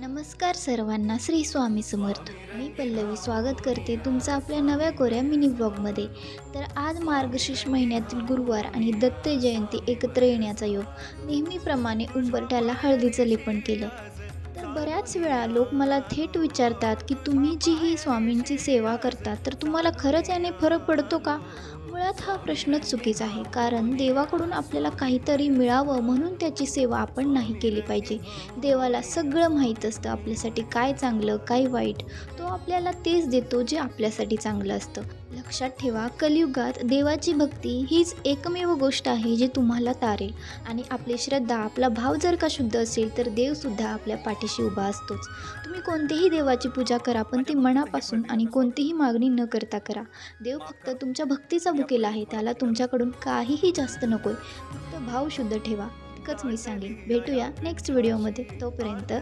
नमस्कार सर्वांना, श्री स्वामी समर्थ. मी पल्लवी स्वागत करते तुमचं आपल्या नव्या कोऱ्या मिनी ब्लॉगमध्ये. तर आज मार्गशीर्ष महिन्यातील गुरुवार आणि दत्त जयंती एकत्र येण्याचा योग. नेहमीप्रमाणे उंबरठ्याला हळदीचं लेपन केलं. तर बऱ्याच वेळा लोक मला थेट विचारतात की तुम्ही जी ही स्वामींची सेवा करता तर तुम्हाला खरंच याने फरक पडतो का? मुळात हा प्रश्नच चुकीचा आहे, कारण देवाकडून आपल्याला काहीतरी मिळावं म्हणून त्याची सेवा आपण नाही केली पाहिजे. देवाला सगळं माहीत असतं, आपल्यासाठी काय चांगलं काय वाईट. तो आपल्याला तेच देतो जे आपल्यासाठी चांगलं असतं. लक्षात ठेवा, कलियुगात देवाची भक्ती हीच एकमेव गोष्ट आहे जी तुम्हाला तारेल. आणि आपली श्रद्धा, आपला भाव जर का शुद्ध असेल तर देवसुद्धा आपल्या पाठीशी उभा असतोच. तुम्ही कोणतीही देवाची पूजा करा, पण ती मनापासून आणि कोणतीही मागणी न करता करा. देव फक्त तुमच्या भक्तीचा भुकेला आहे, त्याला तुमच्याकडून काहीही जास्त नकोय. फक्त भाव शुद्ध ठेवा, इतकंच मी सांगेन. भेटूया नेक्स्ट व्हिडिओमध्ये. तोपर्यंत